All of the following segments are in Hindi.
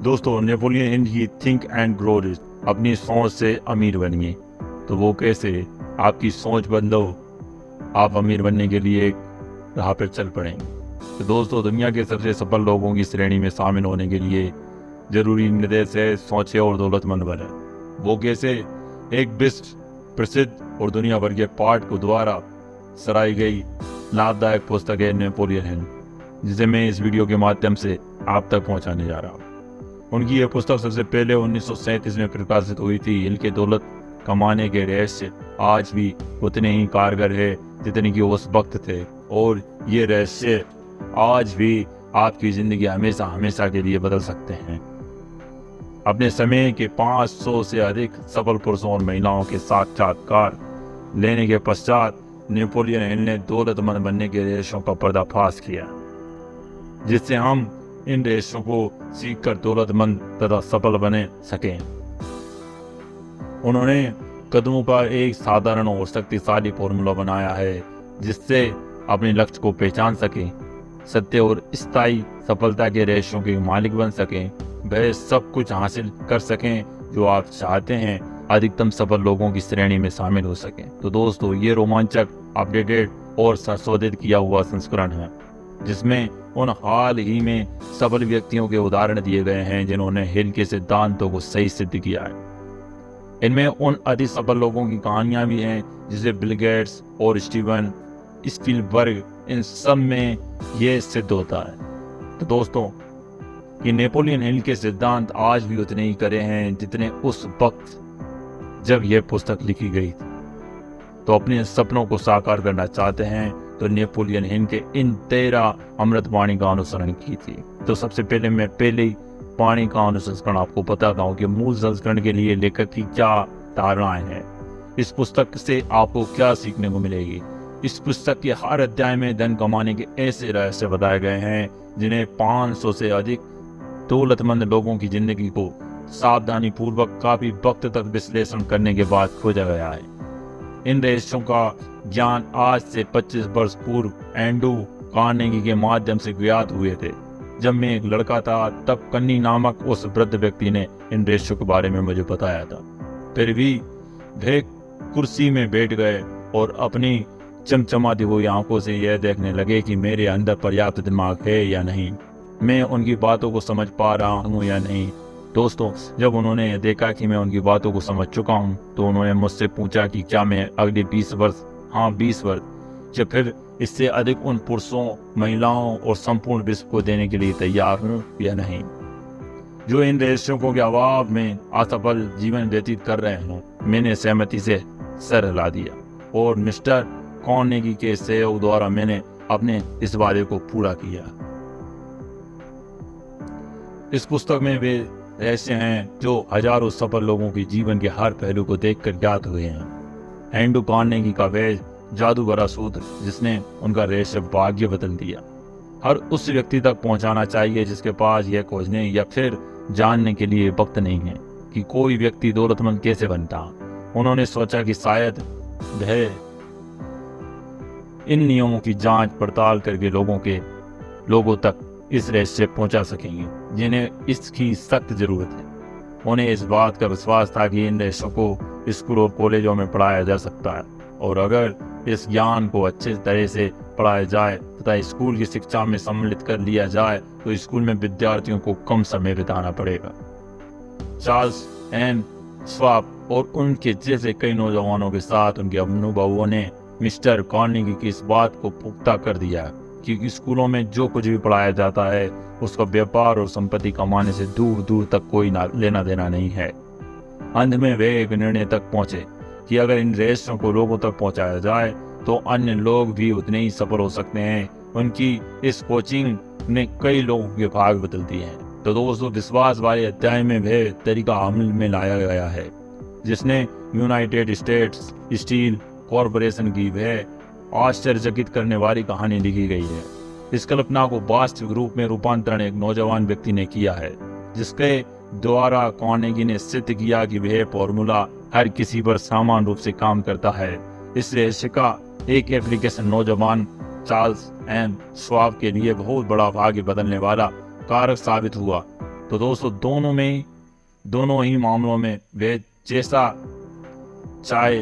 दोस्तों, नेपोलियन हिल की थिंक एंड ग्रो रिच, अपनी सोच से अमीर बनिए। तो वो कैसे? आपकी सोच बदलो, आप अमीर बनने के लिए राह पर चल पड़ेंगे। तो दोस्तों, दुनिया के सबसे सफल लोगों की श्रेणी में शामिल होने के लिए जरूरी निर्देश है सोचे और दौलतमंद बने। वो कैसे? एक विश्व प्रसिद्ध और दुनिया भर के पाठ को द्वारा सराही गई लाभदायक पुस्तक है नेपोलियन हिल, जिसे मैं इस वीडियो के माध्यम से आप तक पहुंचाने जा रहा हूँ। उनकी यह पुस्तक सबसे पहले 1937 में प्रकाशित हुई थी। हिल के दौलत कमाने के रहस्य आज भी उतने ही कारगर है जितने कि उस वक्त थे, और ये रहस्य आज भी आपकी जिंदगी हमेशा हमेशा के लिए बदल सकते हैं। अपने समय के 500 से अधिक सफल पुरुषों और महिलाओं के साक्षात्कार लेने के पश्चात नेपोलियन हिल ने दौलतमंद बनने के रहस्यों का पर्दाफाश किया, जिससे हम इन रहस्यों को सीखकर दौलतमंद तथा सफल बने सकें। उन्होंने कदमों का एक साधारण और शक्तिशाली फॉर्मूला बनाया है, जिससे अपने लक्ष्य को पहचान सकें, सत्य और स्थायी सफलता के रहस्यों के मालिक बन सकें, वह सब कुछ हासिल कर सकें जो आप चाहते हैं, अधिकतम सफल लोगों की श्रेणी में शामिल हो सकें। तो दोस्तों, ये रोमांचक, अपडेटेड और संशोधित किया हुआ संस्करण है, जिसमें उन हाल ही में सफल व्यक्तियों के उदाहरण दिए गए हैं जिन्होंने हिल के सिद्धांतों को सही सिद्ध किया है। इनमें उन अति सफल लोगों की कहानियां भी हैं, जैसे बिल गेट्स और स्टीवन स्पीलबर्ग। इन सब में ये सिद्ध होता है। तो दोस्तों, कि नेपोलियन हिल के सिद्धांत आज भी उतने ही कड़े हैं जितने उस वक्त जब यह पुस्तक लिखी गई थी। तो अपने सपनों को साकार करना चाहते हैं तो नेपोलियन हिल के इन 13 अमृत वाणी का अनुसरण की थी। तो सबसे पहले मैं पहली वाणी का अनुसरण आपको बताता हूँ कि मूल संस्करण के लिए लेखक की क्या धारणाएं हैं, इस पुस्तक से आपको क्या सीखने को मिलेगी। इस पुस्तक के हर अध्याय में धन कमाने के ऐसे रहस्य बताए गए हैं जिन्हें 500 से अधिक दौलतमंद लोगों की जिंदगी को सावधानी पूर्वक काफी वक्त तक विश्लेषण करने के बाद खोजा गया है। इन रहस्यों का ज्ञान आज से 25 वर्ष पूर्व एंड्रू कार्नेगी के माध्यम से ज्ञात हुए थे। जब मैं एक लड़का था, तब कन्नी नामक उस वृद्ध व्यक्ति ने इन रहस्यों के बारे में मुझे बताया था। फिर भी वे कुर्सी में बैठ गए और अपनी चमचमाती हुई आंखों से यह देखने लगे कि मेरे अंदर पर्याप्त दिमाग है या नहीं, मैं उनकी बातों को समझ पा रहा हूँ या नहीं। दोस्तों, जब उन्होंने देखा कि मैं उनकी बातों को समझ चुका हूं, तो उन्होंने मुझसे पूछा कि क्या मैं अगले 20 वर्ष, हाँ 20 वर्ष या फिर इससे अधिक उन पुरुषों, महिलाओं और संपूर्ण विश्व को देने के लिए तैयार हूं या नहीं, जो इन रहस्यों के अभाव में असफल जीवन व्यतीत कर रहे हैं। मैंने सहमति से सर हिला दिया और मिस्टर कार्नेगी के सहयोग द्वारा मैंने अपने इस वादे को पूरा किया। इस पुस्तक में वे रहस्य हैं जो हजारों सफल लोगों के जीवन के हर पहलू को देखकर ज्ञात हुए हैं। एंड्रू कार्नेगी का वह जादू भरा सूत्र जिसने उनका रहस्य भाग्य बदल दिया, हर उस व्यक्ति तक पहुंचाना चाहिए जिसके पास यह खोजने या फिर जानने के लिए वक्त नहीं है कि कोई व्यक्ति दौलतमंद कैसे बनता। उन्होंने सोचा कि शायद वह इन नियमों की जांच पड़ताल करके लोगों तक इस रहस्य पहुंचा सकेंगे जिन्हें इसकी सख्त जरूरत है। उन्हें इस बात का विश्वास था कि इन रहस्यों को स्कूल और कॉलेजों में पढ़ाया जा सकता है, और अगर इस ज्ञान को अच्छे तरह से पढ़ाया जाए तथा स्कूल की शिक्षा में सम्मिलित कर लिया जाए तो स्कूल में विद्यार्थियों को कम समय बिताना पड़ेगा। चार्ल्स एंड श्वाब और उनके जैसे कई नौजवानों के साथ उनके अनुभवों ने मिस्टर कार्नेगी की इस बात को पुख्ता कर दिया कि स्कूलों में जो कुछ भी पढ़ाया जाता है उसका व्यापार और संपत्ति कमाने से दूर दूर तक कोई लेना देना नहीं है। अंत में वे एक निर्णय तक पहुंचे कि अगर इन रहस्यों को लोगों तक पहुंचाया जाए तो अन्य लोग भी उतने ही सफल हो सकते हैं। उनकी इस कोचिंग ने कई लोगों के भाग बदल दिए हैं। तो दोस्तों, विश्वास वाले अध्याय में वह तरीका अमल में लाया गया है जिसने यूनाइटेड स्टेट्स स्टील कॉरपोरेशन की वह आश्चर्यचकित करने वाली कहानी लिखी गई है। इस कल्पना को वास्तविक रूप में रूपांतरण एक नौजवान व्यक्ति ने किया है, जिसके द्वारा कार्नेगी ने सिद्ध किया कि वह फॉर्मूला हर किसी पर समान रूप से काम करता है। इस रहस्य का एक एप्लीकेशन नौजवान चार्ल्स एंड श्वाब के लिए बहुत बड़ा भाग्य बदलने वाला कारक साबित हुआ। तो दोस्तों दोनों ही मामलों में वे जैसा चाहे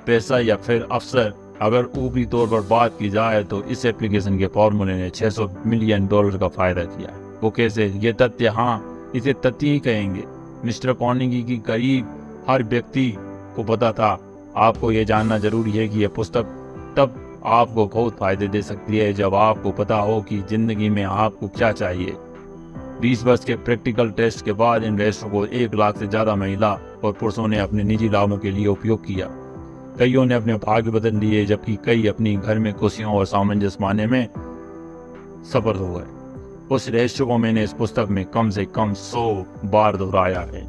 पैसा या फिर अफसर, अगर ऊपरी तौर पर बात की जाए तो इस एप्लीकेशन के फॉर्मूले ने $600 मिलियन का फायदा किया है। वो कैसे? ये तथ्य, हाँ इसे तथ्य ही कहेंगे, मिस्टर कार्नेगी की करीब हर व्यक्ति को पता था। आपको ये जानना जरूरी है कि यह पुस्तक तब आपको बहुत फायदे दे सकती है जब आपको पता हो कि जिंदगी में आपको क्या चाहिए। 20 वर्ष के प्रैक्टिकल टेस्ट के बाद इन रहस्यों को 1 लाख से ज्यादा महिला और पुरुषों ने अपने निजी लाभों के लिए उपयोग किया। कईयों ने अपने भाग्य बदल लिए, जबकि कई अपनी घर में खुशियों और सामंजस्य पाने में सफल हो गए। उस रहस्य को मैंने इस पुस्तक में कम से कम 100 बार दोहराया है।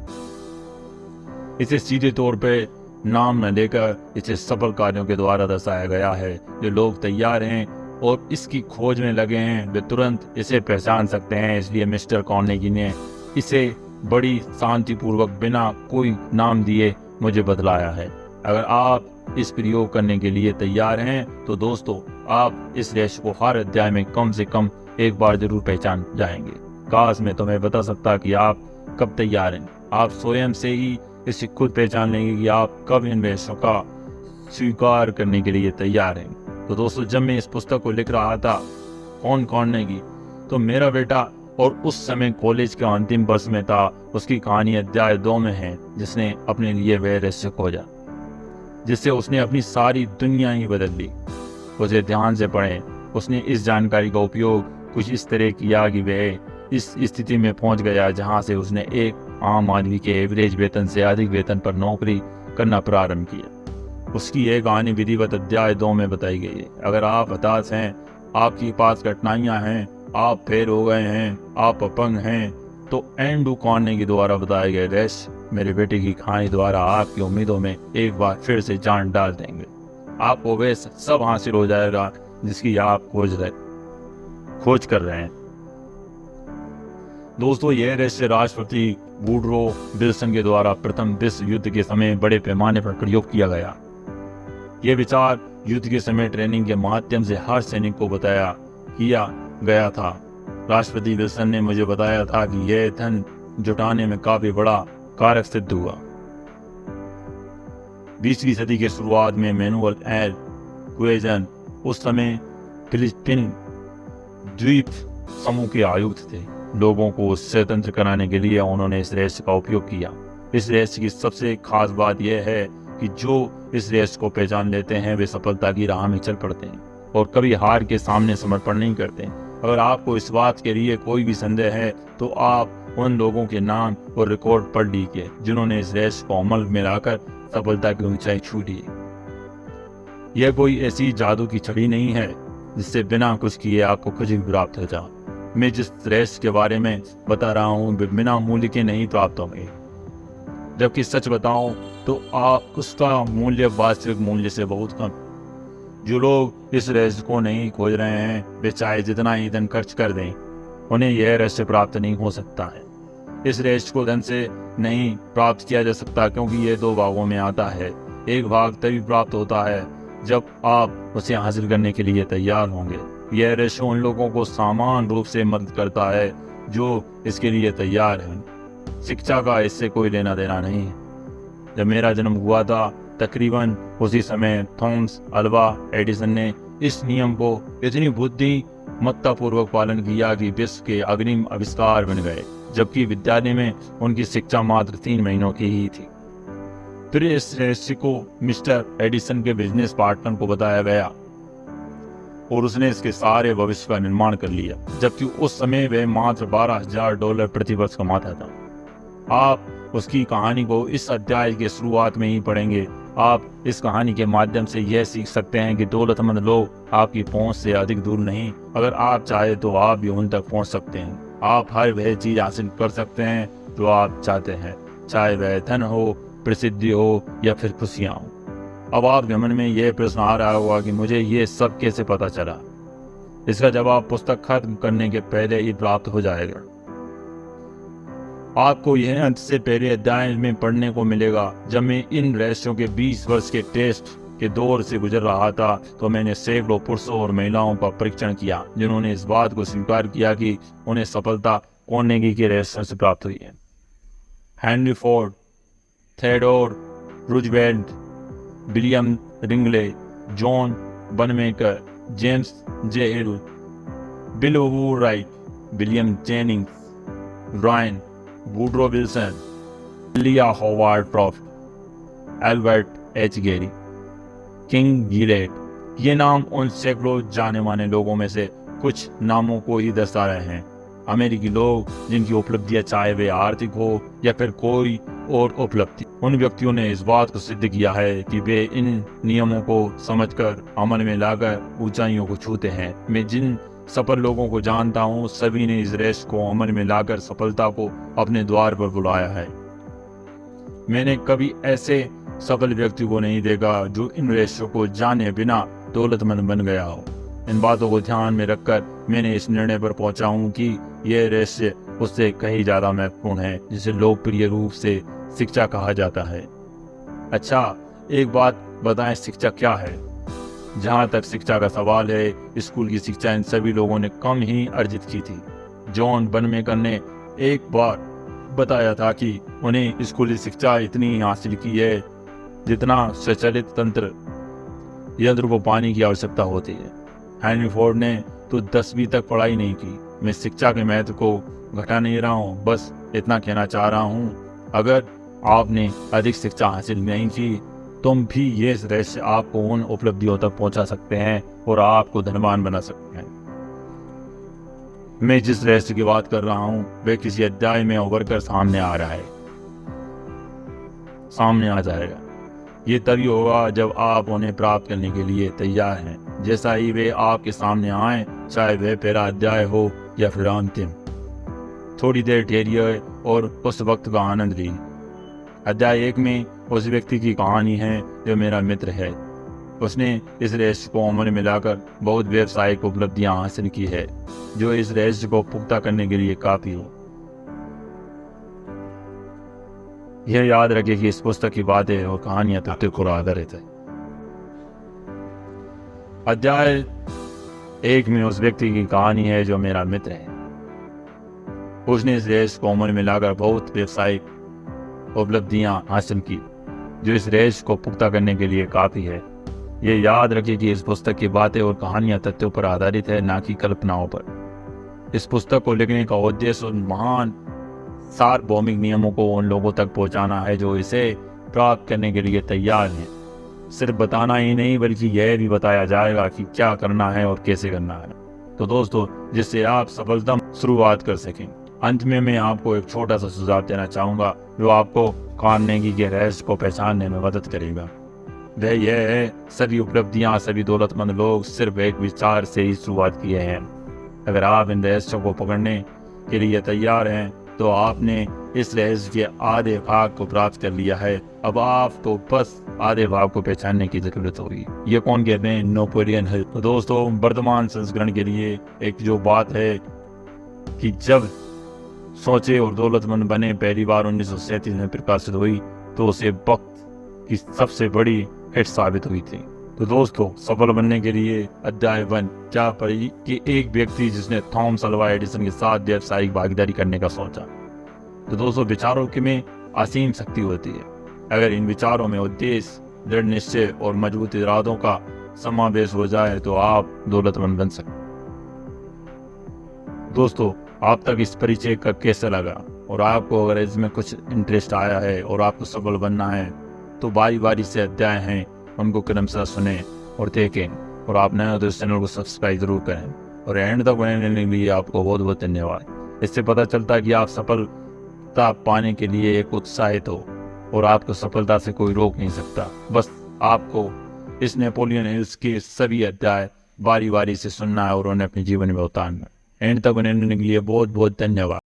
इसे सीधे तौर पे नाम न लेकर इसे सफल कार्यों के द्वारा दर्शाया गया है। जो लोग तैयार हैं और इसकी खोज में लगे हैं वे तुरंत इसे पहचान सकते हैं। इसलिए मिस्टर कार्नेगी ने इसे बड़ी शांतिपूर्वक बिना कोई नाम दिए मुझे बतलाया है। अगर आप इस प्रयोग करने के लिए तैयार हैं तो दोस्तों आप इस रहस्य को हर अध्याय में कम से कम 1 बार जरूर पहचान जाएंगे। काश मैं तुम्हें बता सकता कि आप कब तैयार हैं। आप स्वयं से ही इसे खुद पहचान लेंगे कि आप कब इन रहस्यों का स्वीकार करने के लिए तैयार हैं। तो दोस्तों जब मैं इस पुस्तक को लिख रहा था कार्नेगी, तो मेरा बेटा और उस समय कॉलेज के अंतिम वर्ष में था। उसकी कहानी अध्याय 2 में है, जिसने अपने लिए वह रहस्य खोजा जिससे उसने अपनी सारी दुनिया ही बदल ली। उसे ध्यान से पढ़ें। उसने इस जानकारी का उपयोग कुछ इस तरह किया कि वह इस स्थिति में पहुंच गया जहां से उसने एक आम आदमी के एवरेज वेतन से अधिक वेतन पर नौकरी करना प्रारंभ किया। उसकी एक कहानी विधिवत अध्याय 2 में बताई गई है। अगर आप हताश हैं, आपके पास कठिनाइयां हैं, आप फेल हो गए हैं, आप अपंग हैं, तो एंड्रू कार्नेगी द्वारा बताए गए रहस्य मेरे बेटे की कहानी द्वारा आपकी उम्मीदों में एक बार फिर से जान डाल देंगे। आपको वह सब हासिल हो जाएगा जिसकी आप खोज कर रहे हैं। दोस्तों यह रहस्य राष्ट्रपति वुडरो विल्सन के द्वारा प्रथम विश्व युद्ध के समय बड़े पैमाने पर प्रयोग किया गया। यह विचार युद्ध के समय ट्रेनिंग के माध्यम से हर सैनिक को किया गया था। राष्ट्रपति विल्सन ने मुझे बताया था कि यह धन जुटाने में काफी बड़ा कारक सिद्ध हुआ। 20वीं सदी के शुरुआत में मैनुअल एल क्वेजन उस समय फिलिस्तीन द्वीप समूह के आयुक्त थे। लोगों को स्वतंत्र कराने के लिए उन्होंने इस रहस्य का उपयोग किया। इस रहस्य की सबसे खास बात यह है कि जो इस रहस्य को पहचान लेते हैं वे सफलता की राह में चल पड़ते हैं और कभी हार के सामने समर्पण नहीं करते। अगर आपको इस बात के लिए कोई भी संदेह है तो आप उन लोगों के नाम और रिकॉर्ड पढ़ लीजिए जिन्होंने इस रहस्य को अमल में लाकर सफलता की ऊंचाई छू ली। यह कोई ऐसी जादू की छड़ी नहीं है जिससे बिना कुछ किए आपको कुछ भी प्राप्त हो जाए। मैं जिस रहस्य के बारे में बता रहा हूँ वे बिना मूल्य के नहीं प्राप्त होंगे, जबकि सच बताऊं तो आप उसका मूल्य वास्तविक मूल्य से बहुत कम। जो लोग इस रहस्य को नहीं खोज रहे हैं वे चाहे जितना ही धन खर्च कर दें, उन्हें यह रहस्य प्राप्त नहीं हो सकता है। इस रहस्य को धन से नहीं प्राप्त किया जा सकता क्योंकि यह 2 भागों में आता है। एक भाग तभी प्राप्त होता है जब आप उसे हासिल करने के लिए तैयार होंगे। यह रहस्य उन लोगों को समान रूप से मदद करता है जो इसके लिए तैयार हैं। शिक्षा का इससे कोई लेना देना नहीं है। जब मेरा जन्म हुआ था तकरीबन उसी समय थॉमस अल्वा एडिसन ने इस नियम को इतनी बुद्धिमत्तापूर्वक पालन किया कि विश्व के अग्रिम आविष्कार बन गए, जबकि विद्यालय में उनकी शिक्षा मात्र 3 महीनों की ही थी। फिर इस रहस्य को मिस्टर एडिसन के बिजनेस पार्टनर को बताया गया और उसने इसके सारे भविष्य का निर्माण कर लिया, जबकि उस समय वह मात्र $12,000 प्रति वर्ष कमाता था। आप उसकी कहानी को इस अध्याय के शुरुआत में ही पढ़ेंगे। आप इस कहानी के माध्यम से यह सीख सकते हैं कि दौलतमंद लोग आपकी पहुंच से अधिक दूर नहीं, अगर आप चाहे तो आप भी उन तक पहुंच सकते हैं। आप हर वह चीज हासिल कर सकते हैं जो आप चाहते हैं, चाहे वह धन हो, प्रसिद्धि हो या फिर खुशियां हो। अब आपके मन में यह प्रश्न आ रहा होगा कि मुझे ये सब कैसे पता चला। इसका जवाब पुस्तक खत्म करने के पहले ही प्राप्त हो जाएगा। आपको यह अंत से पहले अध्याय में पढ़ने को मिलेगा। जब मैं इन रहस्यों के 20 वर्ष के टेस्ट के दौर से गुजर रहा था तो मैंने सैकड़ों पुरुषों और महिलाओं का परीक्षण किया जिन्होंने इस बात को स्वीकार किया कि उन्हें सफलता कार्नेगी के रहस्यों से प्राप्त हुई है। Henry Ford, Theodore Roosevelt, William Wrigley, John Wanamaker, James J Hill, Bill Wright, William Jennings, Bryan Woodrow Wilson, लिया Howard Croft, Elbert H Gary, King Gillette, ये नाम उन सैकड़ों जाने माने लोगों में से कुछ नामों को ही दर्शा रहे हैं। अमेरिकी लोग जिनकी उपलब्धियां चाहे वे आर्थिक हो या फिर कोई और उपलब्धि, उन व्यक्तियों ने इस बात को सिद्ध किया है कि वे इन नियमों को समझकर अमल में लाकर ऊंचाइयों को छूते हैं। मैं जिन सफल लोगों को जानता हूँ सभी ने इस रेस को अमल में लाकर सफलता को अपने द्वार पर बुलाया है। मैंने कभी ऐसे सफल व्यक्ति को नहीं देखा जो इन रहस्यों को जाने बिना दौलतमंद बन गया हो। इन बातों को ध्यान में रखकर मैंने इस निर्णय पर पहुंचा हूं कि यह रहस्य उससे कहीं ज्यादा महत्वपूर्ण है, जिसे लोकप्रिय रूप से शिक्षा कहा जाता है। अच्छा, एक बात बताएं, शिक्षा क्या है? जहां तक शिक्षा का सवाल है, स्कूल की शिक्षा इन सभी लोगों ने कम ही अर्जित की थी। जॉन बनमेकर ने एक बार बताया था कि उन्हें स्कूली शिक्षा इतनी हासिल की है जितना स्वचालित यंत्र को पानी की आवश्यकता होती है। हेनरी फोर्ड ने तो 10वीं तक पढ़ाई नहीं की। मैं शिक्षा के महत्व को घटा नहीं रहा हूँ, बस इतना कहना चाह रहा हूँ, अगर आपने अधिक शिक्षा हासिल नहीं की तुम भी ये रहस्य आपको उन उपलब्धियों तक पहुंचा सकते हैं और आपको धनवान बना सकते हैं। मैं जिस रहस्य की बात कर रहा हूं वह किसी अध्याय में उभर कर सामने आ जाएगा। ये तभी होगा जब आप उन्हें प्राप्त करने के लिए तैयार हैं। जैसा ही वे आपके सामने आए, चाहे वह पहला अध्याय हो या फिर अंतिम, थोड़ी देर ठहरिए और उस वक्त का आनंद लीजिए। अध्याय 1 में उस व्यक्ति की कहानी है जो मेरा मित्र है। उसने इस रहस्य को अमल में लाकर बहुत व्यावसायिक उपलब्धियां हासिल की है, जो इस रहस्य को पुख्ता करने के लिए काफी हो। यह याद रखें कि इस पुस्तक की बातें और कहानियां तथ्य पर आधारित है। अध्याय 1 में उस व्यक्ति की कहानी है जो मेरा मित्र है। उसने इस रहस्य को अमल में लाकर बहुत व्यावसायिक उपलब्धियां हासिल की, जो इस रहस्य को पुख्ता करने के लिए काफी है। यह याद रखिए कि इस पुस्तक की बातें और कहानियां तथ्यों पर आधारित है, ना कि कल्पनाओं पर। इस पुस्तक को लिखने का उद्देश्य उन महान सार्वभौमिक नियमों को उन लोगों तक पहुंचाना है जो इसे प्राप्त करने के लिए तैयार हैं। सिर्फ बताना ही नहीं, बल्कि यह भी बताया जाएगा कि क्या करना है और कैसे करना है, तो दोस्तों, जिससे आप सफलता शुरुआत कर सकें। अंत में मैं आपको एक छोटा सा सुझाव देना चाहूंगा जो आपको कार्नेगी के रहस्य को पहचानने में मदद करेगा। वह यह है, सभी उपलब्धियां, सभी दौलतमंद लोग सिर्फ एक विचार से ही शुरुआत किए हैं। अगर आप इन रहस्यों को पकड़ने के लिए तैयार हैं तो आपने इस रहस्य के आधे भाग को प्राप्त कर लिया है। अब आपको बस आधे भाग को पहचानने की जरूरत होगी। ये कौन कहते हैं? Napoleon Hill. तो दोस्तों, वर्तमान संस्करण के लिए एक जो बात है कि जब सोचे और दौलतमंद बने पहली बार 1937 में प्रकाशित हुई तो उसे वक्त की सबसे बड़ी हिट साबित हुई थी। तो दोस्तों, सफल बनने के लिए अध्याय 1 क्या पड़ी कि एक व्यक्ति जिसने थॉमस अल्वा एडिसन के साथ व्यावसायिक भागीदारी करने का सोचा। तो दोस्तों, विचारों की में असीम शक्ति होती है। अगर इन विचारों में उद्देश्य, दृढ़ निश्चय और मजबूत इरादों का समावेश हो जाए तो आप दौलतमंद बन सकते। दोस्तों, आप तक इस परिचय का कैसा लगा, और आपको अगर इसमें कुछ इंटरेस्ट आया है और आपको सफल बनना है तो बारी बारी से अध्याय हैं उनको क्रमशः सुने और देखें, और आप नए हो तो इस चैनल को सब्सक्राइब जरूर करें। और एंड तक बने के लिए आपको बहुत बहुत धन्यवाद। इससे पता चलता है कि आप सफलता पाने के लिए एक उत्साहित हो और आपको सफलता से कोई रोक नहीं सकता। बस आपको इस नेपोलियन हिल्स के सभी अध्याय बारी बारी से सुनना है और उन्हें अपने जीवन में उतारना है। एंड तक बने रहने के लिए बहुत बहुत धन्यवाद।